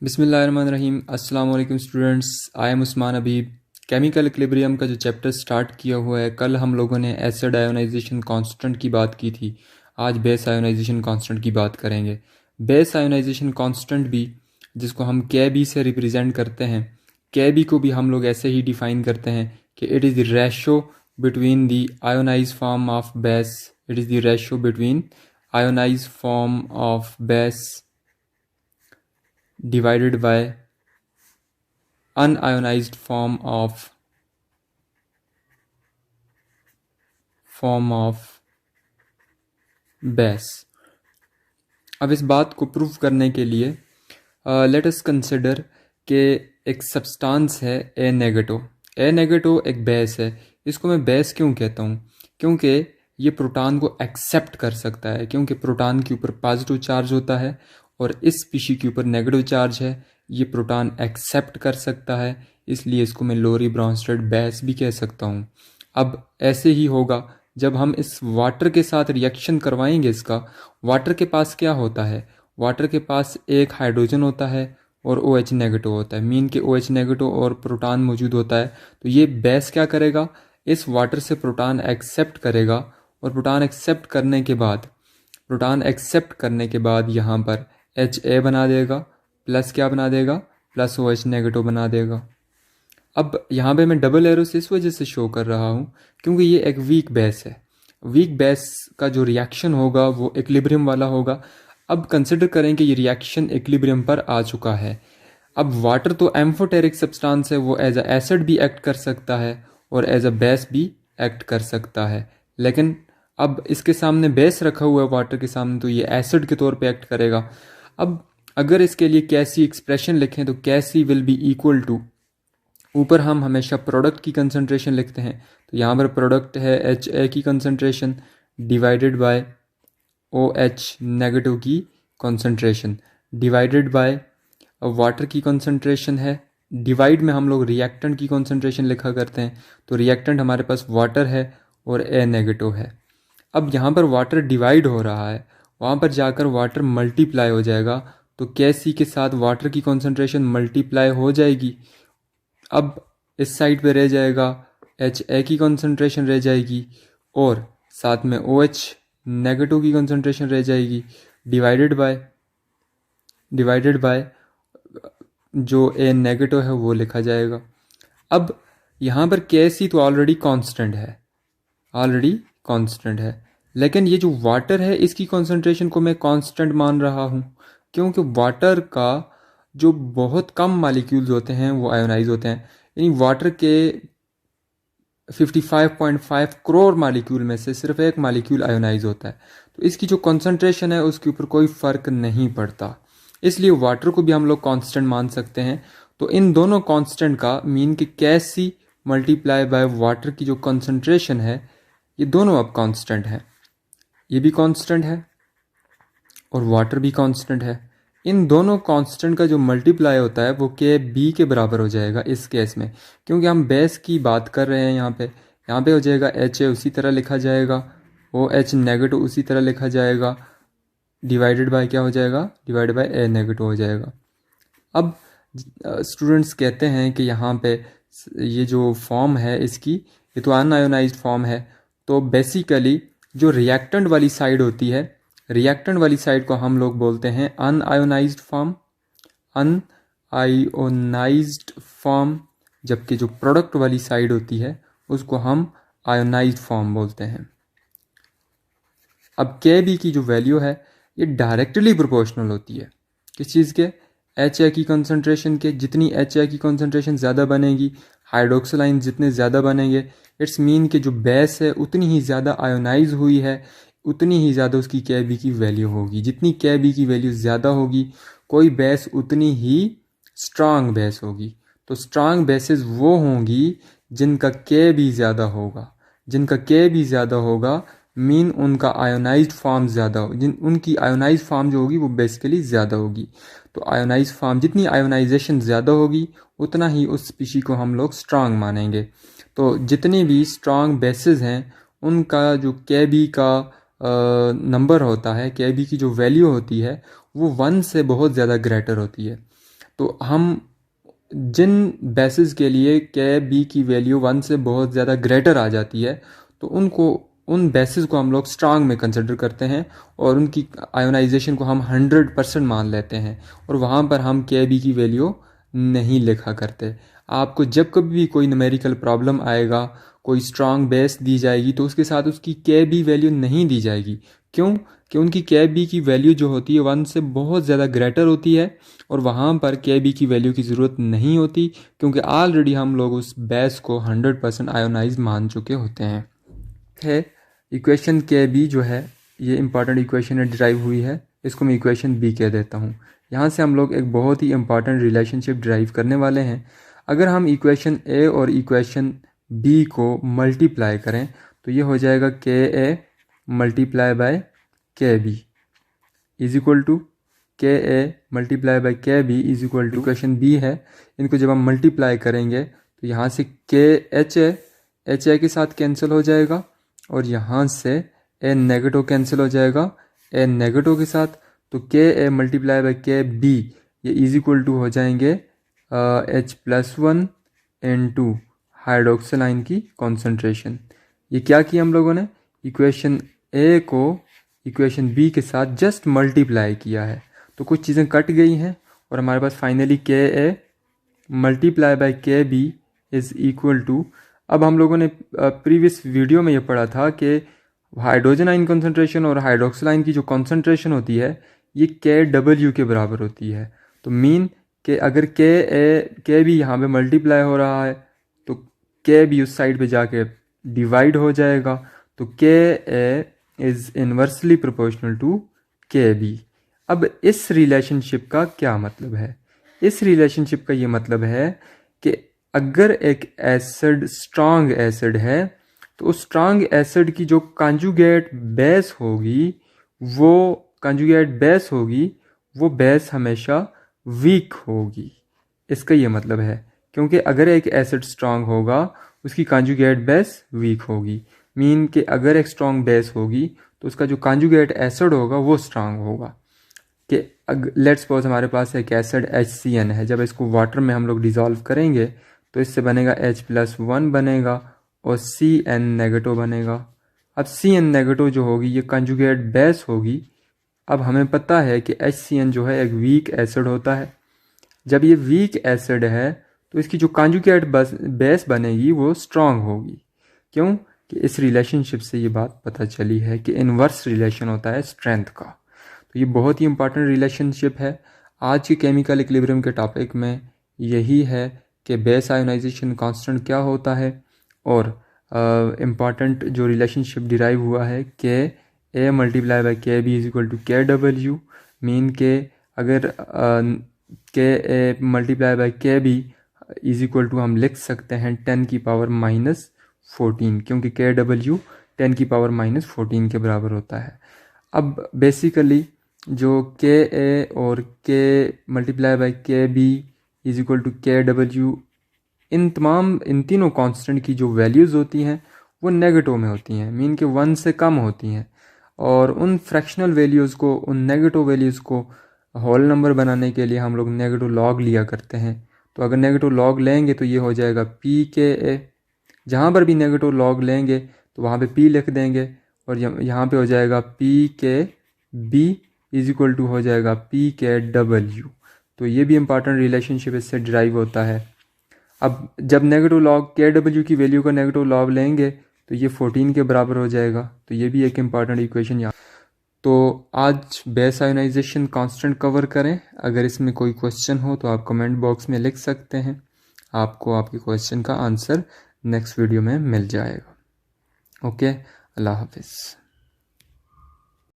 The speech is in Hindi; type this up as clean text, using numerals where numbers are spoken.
बिस्मिल्लाहिर्रहमानिर्रहीम। अस्सलाम वालेकुम students, I am Usman Abib. Chemical equilibrium का जो चैप्टर स्टार्ट किया हुआ है, कल हम लोगों ने एसिड आयोनाइजेशन कांस्टेंट की बात की थी। आज बेस आयोनाइजेशन कांस्टेंट की बात करेंगे। बेस आयोनाइजेशन कांस्टेंट भी, जिसको हम के बी से रिप्रेजेंट करते हैं, के बी को भी हम लोग ऐसे ही डिफ़ाइन करते हैं कि it is the ratio between the ionize form of base. It is the ratio between ionize form of base divided by unionized form of base। अब इस बात को प्रूव करने के लिए लेट अस कंसिडर कि एक सब्सटेंस है ए नेगेटिव। ए नेगेटिव एक बेस है। इसको मैं बेस क्यों कहता हूँ? क्योंकि ये प्रोटॉन को एक्सेप्ट कर सकता है, क्योंकि प्रोटॉन के ऊपर पॉजिटिव चार्ज होता है और इस स्पीशी के ऊपर नेगेटिव चार्ज है। ये प्रोटॉन एक्सेप्ट कर सकता है, इसलिए इसको मैं लोरी ब्राउनस्टेड बेस भी कह सकता हूँ। अब ऐसे ही होगा जब हम इस वाटर के साथ रिएक्शन करवाएंगे। इसका वाटर के पास क्या होता है? वाटर के पास एक हाइड्रोजन होता है और OH नेगेटिव होता है। मीन के OH नेगेटिव और प्रोटॉन मौजूद होता है। तो ये बेस क्या करेगा? इस वाटर से प्रोटॉन एक्सेप्ट करेगा और प्रोटॉन एक्सेप्ट करने के बाद यहाँ पर Ha बना देगा, प्लस क्या बना देगा? प्लस OH नेगेटिव बना देगा। अब यहाँ पे मैं डबल एरो से इस वजह से शो कर रहा हूँ क्योंकि ये एक वीक बेस है। वीक बेस का जो रिएक्शन होगा वो इक्विलिब्रियम वाला होगा। अब कंसिडर करें कि ये रिएक्शन इक्विलिब्रियम पर आ चुका है। अब वाटर तो एम्फोटेरिक सब्सटेंस है, वो एज अ एसिड भी एक्ट कर सकता है और एज अ बेस भी एक्ट कर सकता है। लेकिन अब इसके सामने बेस रखा हुआ है वाटर के सामने, तो ये एसिड के तौर पे एक्ट करेगा। अब अगर इसके लिए कैसी एक्सप्रेशन लिखें तो कैसी विल बी इक्वल टू, ऊपर हम हमेशा प्रोडक्ट की कंसंट्रेशन लिखते हैं, तो यहाँ पर प्रोडक्ट है Ha की concentration divided by OH negative की कंसंट्रेशन डिवाइडेड बाय वाटर की कंसंट्रेशन है। डिवाइड में हम लोग रिएक्टेंट की कंसंट्रेशन लिखा करते हैं, तो रिएक्टेंट हमारे पास वाटर है और A नेगेटिव है। अब यहाँ पर वाटर डिवाइड हो रहा है, वहाँ पर जाकर वाटर मल्टीप्लाई हो जाएगा, तो KC के साथ वाटर की कंसंट्रेशन मल्टीप्लाई हो जाएगी। अब इस साइड पे रह जाएगा Ha की कंसंट्रेशन रह जाएगी और साथ में OH नेगेटिव की कंसंट्रेशन रह जाएगी डिवाइडेड बाय जो A नेगेटिव है वो लिखा जाएगा। अब यहाँ पर KC तो ऑलरेडी कांस्टेंट है, लेकिन ये जो वाटर है इसकी कंसंट्रेशन को मैं कांस्टेंट मान रहा हूँ, क्योंकि वाटर का जो बहुत कम मालिक्यूल्स होते हैं वो आयोनाइज होते हैं। यानी वाटर के 55.5 करोड़ मालिक्यूल में से सिर्फ एक मालिक्यूल आयोनाइज होता है, तो इसकी जो कंसंट्रेशन है उसके ऊपर कोई फ़र्क नहीं पड़ता। इसलिए वाटर को भी हम लोग कांस्टेंट मान सकते हैं। तो इन दोनों कांस्टेंट का मीन कि कैसी मल्टीप्लाई बाय वाटर की जो कंसंट्रेशन है, ये दोनों अब कांस्टेंट है। ये भी कांस्टेंट है और वाटर भी कांस्टेंट है। इन दोनों कांस्टेंट का जो मल्टीप्लाई होता है वो KB के बराबर हो जाएगा इस केस में, क्योंकि हम बेस की बात कर रहे हैं। यहाँ पे हो जाएगा Ha उसी तरह लिखा जाएगा, OH नेगेटिव उसी तरह लिखा जाएगा, डिवाइडेड बाय क्या हो जाएगा? डिवाइडेड बाय A नेगेटिव हो जाएगा। अब स्टूडेंट्स कहते हैं कि यहाँ पे ये जो फॉर्म है इसकी, ये तो अनआयोनाइज्ड फॉर्म है, तो बेसिकली जो रिएक्टेंट वाली साइड होती है, रिएक्टेंट वाली साइड को हम लोग बोलते हैं अनआयोनाइज्ड फॉर्म, जबकि जो प्रोडक्ट वाली साइड होती है उसको हम आयोनाइज्ड फॉर्म बोलते हैं। अब KB की जो वैल्यू है ये डायरेक्टली प्रोपोर्शनल होती है किस चीज़ के? Ha की कंसंट्रेशन के। जितनी Ha की कंसंट्रेशन ज़्यादा बनेगी, हाइड्रोक्सिल आयन जितने ज़्यादा बनेंगे, इट्स मीन कि जो बेस है उतनी ही ज़्यादा आयोनाइज हुई है, उतनी ही ज़्यादा उसकी KB की वैल्यू होगी। जितनी KB की वैल्यू ज़्यादा होगी, कोई बेस उतनी ही स्ट्रांग बेस होगी। तो स्ट्रांग बेसेस वो होंगी जिनका KB ज़्यादा होगा, मीन उनका आयोनाइज्ड फॉर्म ज़्यादा हो, उनकी आयोनाइज्ड फॉर्म जो होगी वो बेसिकली ज़्यादा होगी। तो आयोनाइज्ड फॉर्म, जितनी आयोनाइजेशन ज़्यादा होगी उतना ही उस स्पीशी को हम लोग स्ट्रांग मानेंगे। तो जितनी भी स्ट्रांग बेसिस हैं उनका जो KB का नंबर होता है, KB की जो वैल्यू होती है वो 1 से बहुत ज़्यादा ग्रेटर होती है। तो हम जिन बेसिस के लिए के बी की वैल्यू 1 से बहुत ज़्यादा ग्रेटर आ जाती है तो उन बेसिस को हम लोग स्ट्रांग में कंसिडर करते हैं और उनकी आयोनाइजेशन को हम 100% मान लेते हैं और वहाँ पर हम के बी की वैल्यू नहीं लिखा करते। आपको जब कभी भी कोई न्यूमेरिकल प्रॉब्लम आएगा, कोई स्ट्रांग बेस दी जाएगी तो उसके साथ उसकी के बी वैल्यू नहीं दी जाएगी। क्यों? कि उनकी के बी की वैल्यू जो होती है 1 से बहुत ज़्यादा ग्रेटर होती है और वहाँ पर के बी की वैल्यू की ज़रूरत नहीं होती, क्योंकि ऑलरेडी हम लोग उस बेस को 100% आयोनाइज मान चुके होते हैं। है इक्वेशन के बी जो है ये इंपॉर्टेंट इक्वेशन डिराइव हुई है, इसको मैं इक्वेशन बी कह देता हूँ। यहाँ से हम लोग एक बहुत ही इंपॉर्टेंट रिलेशनशिप डिराइव करने वाले हैं। अगर हम इक्वेशन ए और इक्वेशन बी को मल्टीप्लाई करें तो ये हो जाएगा K A multiply by K B is equal to K A multiply by K B is equal to equation B है। इनको जब हम मल्टीप्लाई करेंगे तो यहाँ से के एच ए के साथ कैंसिल हो जाएगा और यहाँ से ए नेगेटिव कैंसिल हो जाएगा ए नेगेटिव के साथ, तो K A multiply by K B ये इज इक्वल टू हो जाएंगे H+1 N2 हाइड्रोक्सिल आयन की कॉन्सेंट्रेशन। ये क्या किया हम लोगों ने, इक्वेशन ए को इक्वेशन बी के साथ जस्ट मल्टीप्लाई किया है, तो कुछ चीज़ें कट गई हैं और हमारे पास फाइनली के A multiply by K B is equal to, अब हम लोगों ने प्रीवियस वीडियो में ये पढ़ा था कि हाइड्रोजन आयन कॉन्सेंट्रेशन और हाइड्रोक्सिल आयन की जो कॉन्सेंट्रेशन होती है ये के डब्ल्यू के बराबर होती है। तो मीन कि अगर के बी यहाँ पे मल्टीप्लाई हो रहा है तो के बी उस साइड पे जाके डिवाइड हो जाएगा, तो K A is inversely proportional to K B. अब इस रिलेशनशिप का क्या मतलब है? इस रिलेशनशिप का ये मतलब है कि अगर एक एसिड स्ट्रांग एसिड है तो उस स्ट्रांग एसिड की जो कॉन्जुगेट बेस होगी वो बेस हमेशा वीक होगी। इसका ये मतलब है, क्योंकि अगर एक एसिड स्ट्रांग होगा उसकी कॉन्जुगेट बेस वीक होगी। मीन कि अगर एक स्ट्रांग बेस होगी तो उसका जो कॉन्जुगेट एसिड होगा वो स्ट्रांग होगा। कि लेट्स सपोज हमारे पास एक एसिड HCN है, जब इसको वाटर में हम लोग डिज़ोल्व करेंगे तो इससे बनेगा H+1 बनेगा और CN नेगेटिव बनेगा। अब CN नेगेटिव जो होगी ये कंजुगेट बेस होगी। अब हमें पता है कि HCN जो है एक वीक एसिड होता है। जब ये वीक एसिड है तो इसकी जो कंजुगेट बेस बनेगी वो स्ट्रांग होगी। क्यों? कि इस रिलेशनशिप से ये बात पता चली है कि इन्वर्स रिलेशन होता है स्ट्रेंथ का। तो ये बहुत ही इंपॉर्टेंट रिलेशनशिप है। आज के केमिकल इक्विलिब्रियम के टॉपिक में यही है कि बेस आयोनाइजेशन कांस्टेंट क्या होता है और इम्पॉर्टेंट जो रिलेशनशिप डिराइव हुआ है के A multiply by K B is equal to के डब्ल्यू। मीन के अगर के A multiply by K B is equal to हम लिख सकते हैं 10 की पावर -14, क्योंकि के डब्ल्यू 10 की पावर -14 के बराबर होता है। अब बेसिकली जो के ए और के multiply by K B is equal to के डब्ल्यू, इन तीनों कांस्टेंट की जो वैल्यूज़ होती हैं वो नेगेटिव में होती हैं, मीन के 1 से कम होती हैं। और उन फ्रैक्शनल वैल्यूज़ को, उन नेगेटिव वैल्यूज़ को होल नंबर बनाने के लिए हम लोग नेगेटिव लॉग लिया करते हैं। तो अगर नेगेटिव लॉग लेंगे तो ये हो जाएगा पी के ए। जहाँ पर भी नेगेटिव लॉग लेंगे तो वहाँ पे पी लिख देंगे और यहाँ पे हो जाएगा पी के बी इज इक्वल टू हो जाएगा पी के डब्ल्यू। तो ये भी इंपॉर्टेंट रिलेशनशिप इससे ड्राइव होता है। अब जब नेगेटिव लॉग के डब्ल्यू की वैल्यू का नेगेटिव लॉग लेंगे तो ये 14 के बराबर हो जाएगा। तो ये भी एक इम्पॉर्टेंट इक्वेशन यहाँ। तो आज बेस आयोनाइजेशन कांस्टेंट कवर करें। अगर इसमें कोई क्वेश्चन हो तो आप कमेंट बॉक्स में लिख सकते हैं, आपको आपके क्वेश्चन का आंसर नेक्स्ट वीडियो में मिल जाएगा। ओके, अल्लाह हाफिज़।